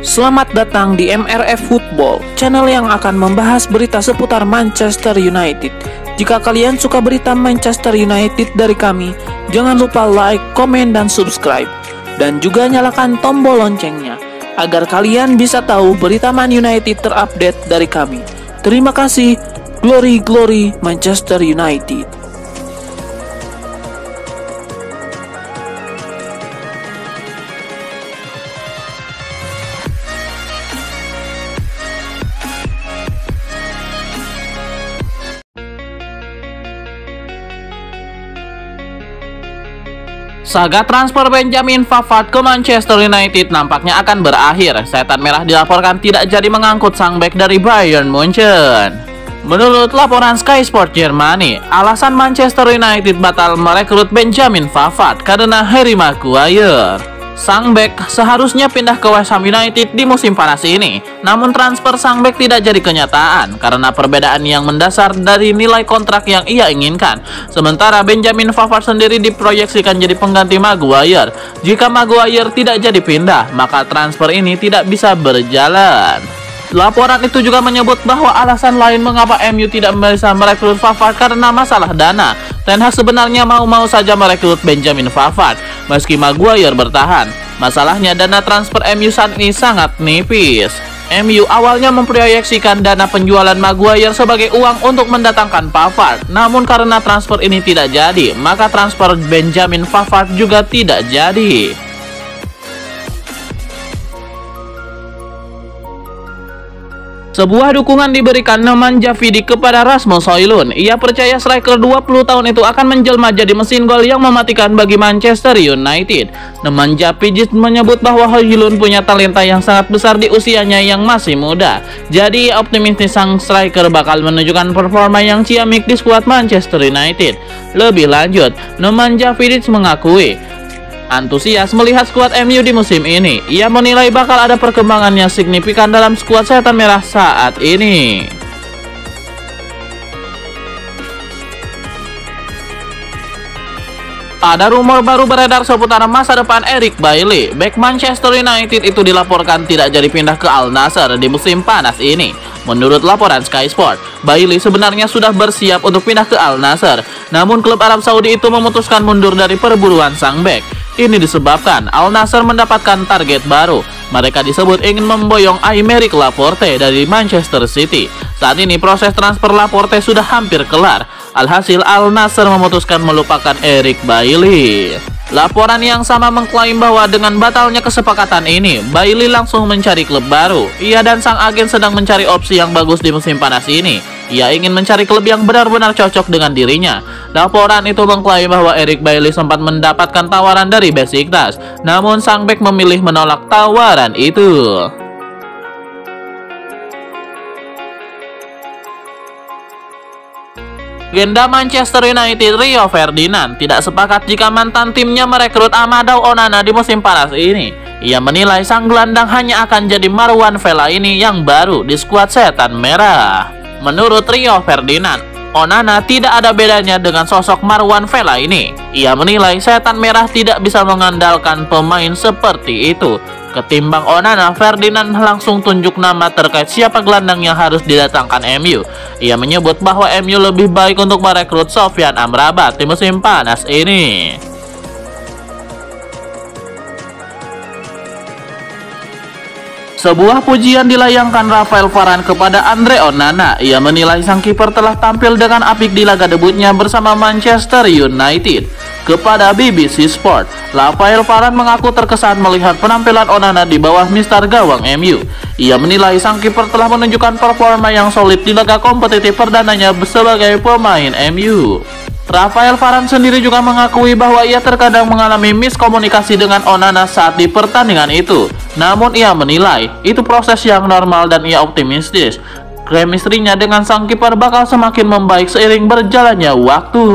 Selamat datang di MRF Football, channel yang akan membahas berita seputar Manchester United. Jika kalian suka berita Manchester United dari kami, jangan lupa like, komen, dan subscribe. Dan juga nyalakan tombol loncengnya, agar kalian bisa tahu berita Man United terupdate dari kami. Terima kasih, Glory Glory Manchester United. Saga transfer Benjamin Pavard ke Manchester United nampaknya akan berakhir. Setan Merah dilaporkan tidak jadi mengangkut sang bek dari Bayern Munchen. Menurut laporan Sky Sport Germany, alasan Manchester United batal merekrut Benjamin Pavard karena Harry Maguire. Sang bek seharusnya pindah ke West Ham United di musim panas ini. Namun transfer sang bek tidak jadi kenyataan karena perbedaan yang mendasar dari nilai kontrak yang ia inginkan. Sementara Benjamin Pavard sendiri diproyeksikan jadi pengganti Maguire. Jika Maguire tidak jadi pindah, maka transfer ini tidak bisa berjalan. Laporan itu juga menyebut bahwa alasan lain mengapa MU tidak bisa merekrut Pavard karena masalah dana. Ten Hag sebenarnya mau-mau saja merekrut Benjamin Pavard meski Maguire bertahan. Masalahnya dana transfer MU saat ini sangat nipis. MU awalnya memproyeksikan dana penjualan Maguire sebagai uang untuk mendatangkan Pavard. Namun karena transfer ini tidak jadi, maka transfer Benjamin Pavard juga tidak jadi. Sebuah dukungan diberikan Nemanja Vidic kepada Rasmus Højlund. Ia percaya striker 20 tahun itu akan menjelma jadi mesin gol yang mematikan bagi Manchester United. Nemanja Vidic menyebut bahwa Højlund punya talenta yang sangat besar di usianya yang masih muda. Jadi optimistis sang striker bakal menunjukkan performa yang ciamik di skuad Manchester United. Lebih lanjut, Nemanja Vidic mengakui antusias melihat skuad MU di musim ini. Ia menilai bakal ada perkembangan yang signifikan dalam skuad Setan Merah saat ini. Ada rumor baru beredar seputar masa depan Eric Bailly. Bek Manchester United itu dilaporkan tidak jadi pindah ke Al Nassr di musim panas ini. Menurut laporan Sky Sport, Bailly sebenarnya sudah bersiap untuk pindah ke Al Nassr. Namun klub Arab Saudi itu memutuskan mundur dari perburuan sang bek. Ini disebabkan Al Nassr mendapatkan target baru. Mereka disebut ingin memboyong Aymeric Laporte dari Manchester City. Saat ini proses transfer Laporte sudah hampir kelar. Alhasil Al Nassr memutuskan melupakan Eric Bailly. Laporan yang sama mengklaim bahwa dengan batalnya kesepakatan ini, Bailly langsung mencari klub baru. Ia dan sang agen sedang mencari opsi yang bagus di musim panas ini. Ia ingin mencari klub yang benar-benar cocok dengan dirinya. Laporan itu mengklaim bahwa Eric Bailly sempat mendapatkan tawaran dari Besiktas, namun sang bek memilih menolak tawaran itu. Legenda Manchester United Rio Ferdinand tidak sepakat jika mantan timnya merekrut Amadou Onana di musim panas ini. Ia menilai sang gelandang hanya akan jadi Marwan Fellaini yang baru di skuad Setan Merah. Menurut Rio Ferdinand, Onana tidak ada bedanya dengan sosok Marwan Fellaini. Ia menilai Setan Merah tidak bisa mengandalkan pemain seperti itu. Ketimbang Onana, Ferdinand langsung tunjuk nama terkait siapa gelandang yang harus didatangkan MU. Ia menyebut bahwa MU lebih baik untuk merekrut Sofyan Amrabat di musim panas ini. Sebuah pujian dilayangkan Rafael Varane kepada Andre Onana. Ia menilai sang kiper telah tampil dengan apik di laga debutnya bersama Manchester United. Kepada BBC Sport, Rafael Varane mengaku terkesan melihat penampilan Onana di bawah mister gawang MU. Ia menilai sang kiper telah menunjukkan performa yang solid di laga kompetitif perdananya sebagai pemain MU. Rafael Varane sendiri juga mengakui bahwa ia terkadang mengalami miskomunikasi dengan Onana saat di pertandingan itu. Namun ia menilai itu proses yang normal dan ia optimistis chemistry-nya dengan sang kiper bakal semakin membaik seiring berjalannya waktu.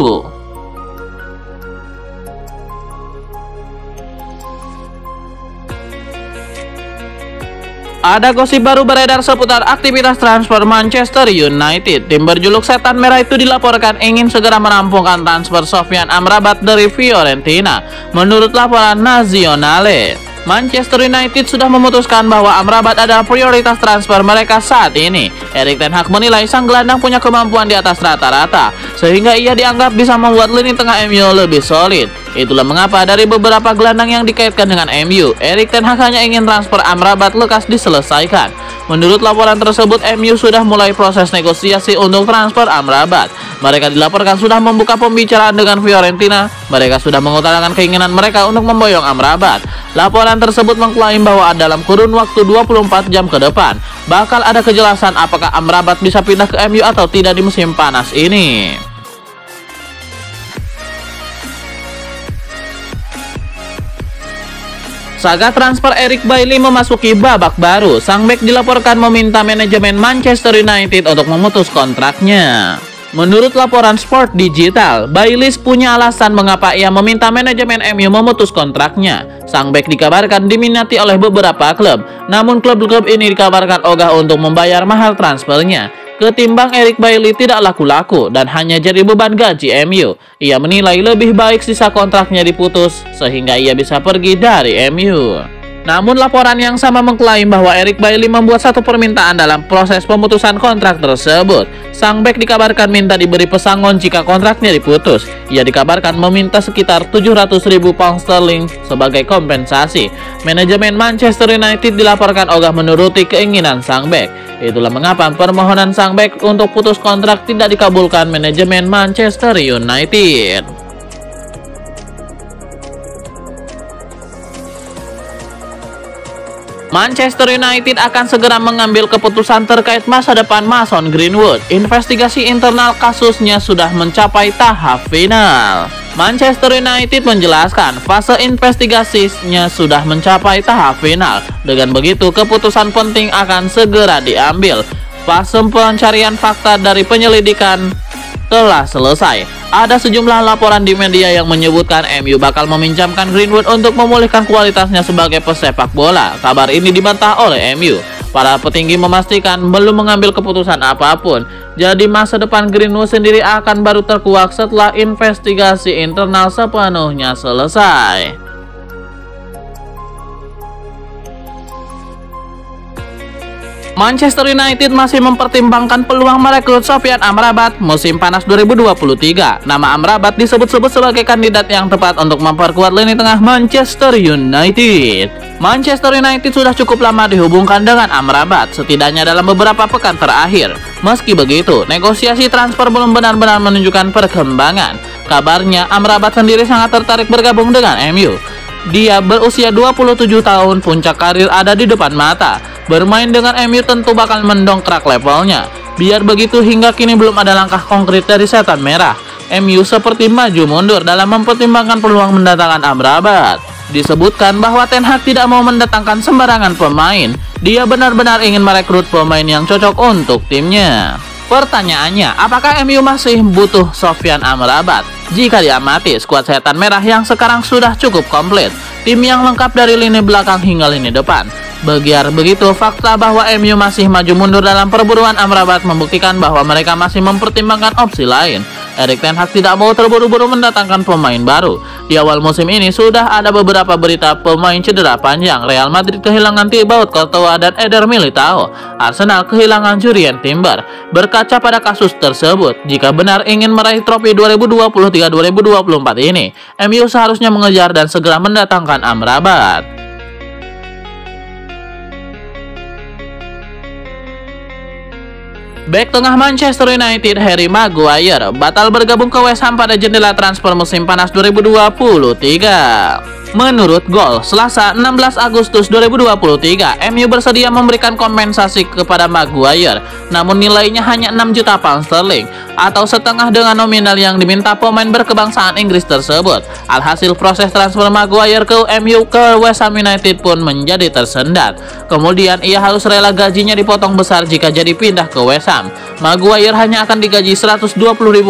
Ada gosip baru beredar seputar aktivitas transfer Manchester United. Tim berjuluk Setan Merah itu dilaporkan ingin segera merampungkan transfer Sofyan Amrabat dari Fiorentina. Menurut laporan Nazionale, Manchester United sudah memutuskan bahwa Amrabat adalah prioritas transfer mereka saat ini. Erik ten Hag menilai sang gelandang punya kemampuan di atas rata-rata, sehingga ia dianggap bisa membuat lini tengah MU lebih solid. Itulah mengapa dari beberapa gelandang yang dikaitkan dengan MU, Erik ten Hag hanya ingin transfer Amrabat lekas diselesaikan. Menurut laporan tersebut, MU sudah mulai proses negosiasi untuk transfer Amrabat. Mereka dilaporkan sudah membuka pembicaraan dengan Fiorentina. Mereka sudah mengutarakan keinginan mereka untuk memboyong Amrabat. Laporan tersebut mengklaim bahwa dalam kurun waktu 24 jam ke depan bakal ada kejelasan apakah Amrabat bisa pindah ke MU atau tidak di musim panas ini. Saga transfer Eric Bailly memasuki babak baru. Sang bek dilaporkan meminta manajemen Manchester United untuk memutus kontraknya. Menurut laporan Sport Digital, Bailly punya alasan mengapa ia meminta manajemen MU memutus kontraknya. Sang bek dikabarkan diminati oleh beberapa klub, namun klub-klub ini dikabarkan ogah untuk membayar mahal transfernya. Ketimbang Eric Bailly tidak laku-laku dan hanya jadi beban gaji MU. Ia menilai lebih baik sisa kontraknya diputus sehingga ia bisa pergi dari MU. Namun laporan yang sama mengklaim bahwa Eric Bailly membuat satu permintaan dalam proses pemutusan kontrak tersebut. Sang bek dikabarkan minta diberi pesangon jika kontraknya diputus. Ia dikabarkan meminta sekitar 700.000 pound sterling sebagai kompensasi. Manajemen Manchester United dilaporkan ogah menuruti keinginan sang bek. Itulah mengapa permohonan sang bek untuk putus kontrak tidak dikabulkan manajemen Manchester United. Manchester United akan segera mengambil keputusan terkait masa depan Mason Greenwood. Investigasi internal kasusnya sudah mencapai tahap final. Manchester United menjelaskan fase investigasinya sudah mencapai tahap final. Dengan begitu, keputusan penting akan segera diambil. Fase pencarian fakta dari penyelidikan telah selesai. Ada sejumlah laporan di media yang menyebutkan MU bakal meminjamkan Greenwood untuk memulihkan kualitasnya sebagai pesepak bola. Kabar ini dibantah oleh MU. Para petinggi memastikan belum mengambil keputusan apapun. Jadi masa depan Greenwood sendiri akan baru terkuak setelah investigasi internal sepenuhnya selesai. Manchester United masih mempertimbangkan peluang merekrut Sofyan Amrabat musim panas 2023. Nama Amrabat disebut-sebut sebagai kandidat yang tepat untuk memperkuat lini tengah Manchester United. Manchester United sudah cukup lama dihubungkan dengan Amrabat, setidaknya dalam beberapa pekan terakhir. Meski begitu, negosiasi transfer belum benar-benar menunjukkan perkembangan. Kabarnya, Amrabat sendiri sangat tertarik bergabung dengan MU. Dia berusia 27 tahun, puncak karir ada di depan mata. Bermain dengan MU tentu bakal mendongkrak levelnya. Biar begitu, hingga kini belum ada langkah konkret dari Setan Merah. MU seperti maju mundur dalam mempertimbangkan peluang mendatangkan Amrabat. Disebutkan bahwa Ten Hag tidak mau mendatangkan sembarangan pemain. Dia benar-benar ingin merekrut pemain yang cocok untuk timnya. Pertanyaannya, apakah MU masih butuh Sofyan Amrabat? Jika diamati, skuad Setan Merah yang sekarang sudah cukup komplit. Tim yang lengkap dari lini belakang hingga lini depan. Biar begitu, fakta bahwa MU masih maju mundur dalam perburuan Amrabat membuktikan bahwa mereka masih mempertimbangkan opsi lain. Erik ten Hag tidak mau terburu-buru mendatangkan pemain baru. Di awal musim ini sudah ada beberapa berita pemain cedera panjang. Real Madrid kehilangan Thibaut Courtois dan Eder Militao. Arsenal kehilangan Jurrien Timber. Berkaca pada kasus tersebut, jika benar ingin meraih trofi 2023-2024 ini, MU seharusnya mengejar dan segera mendatangkan Amrabat. Bek tengah Manchester United Harry Maguire batal bergabung ke West Ham pada jendela transfer musim panas 2023. Menurut Goal, Selasa 16 Agustus 2023, MU bersedia memberikan kompensasi kepada Maguire, namun nilainya hanya 6 juta pound sterling atau setengah dengan nominal yang diminta pemain berkebangsaan Inggris tersebut. Alhasil proses transfer Maguire ke MU ke West Ham United pun menjadi tersendat. Kemudian ia harus rela gajinya dipotong besar jika jadi pindah ke West Ham. Maguire hanya akan digaji 120.000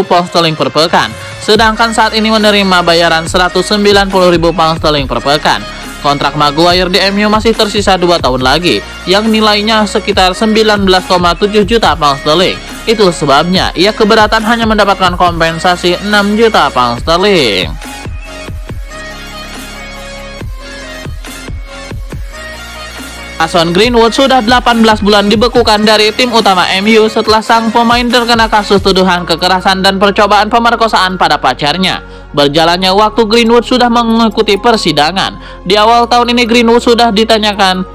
pound sterling per pekan, sedangkan saat ini menerima bayaran 190.000 pound sterling per pekan. Kontrak Maguire di MU masih tersisa 2 tahun lagi, yang nilainya sekitar 19,7 juta pound sterling. Itu sebabnya ia keberatan hanya mendapatkan kompensasi 6 juta pound sterling. Mason Greenwood sudah 18 bulan dibekukan dari tim utama MU setelah sang pemain terkena kasus tuduhan kekerasan dan percobaan pemerkosaan pada pacarnya. Berjalannya waktu, Greenwood sudah mengikuti persidangan. Di awal tahun ini Greenwood sudah ditanyakan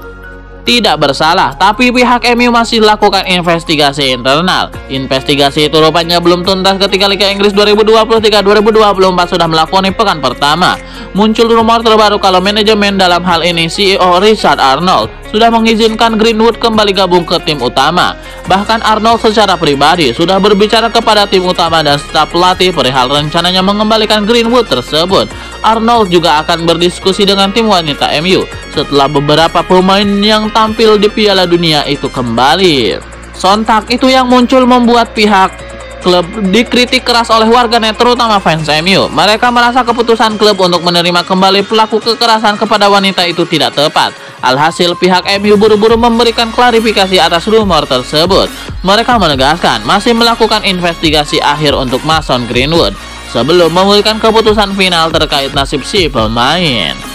tidak bersalah, tapi pihak MU masih lakukan investigasi internal. Investigasi itu rupanya belum tuntas ketika Liga Inggris 2023-2024 sudah melakoni pekan pertama. Muncul rumor terbaru kalau manajemen, dalam hal ini CEO Richard Arnold, sudah mengizinkan Greenwood kembali gabung ke tim utama. Bahkan Arnold secara pribadi sudah berbicara kepada tim utama dan staf pelatih perihal rencananya mengembalikan Greenwood tersebut. Arnold juga akan berdiskusi dengan tim wanita MU setelah beberapa pemain yang tampil di Piala Dunia itu kembali. Sontak itu yang muncul membuat pihak klub dikritik keras oleh warganet, terutama fans MU. Mereka merasa keputusan klub untuk menerima kembali pelaku kekerasan kepada wanita itu tidak tepat. Alhasil pihak MU buru-buru memberikan klarifikasi atas rumor tersebut. Mereka menegaskan masih melakukan investigasi akhir untuk Mason Greenwood sebelum memberikan keputusan final terkait nasib si pemain.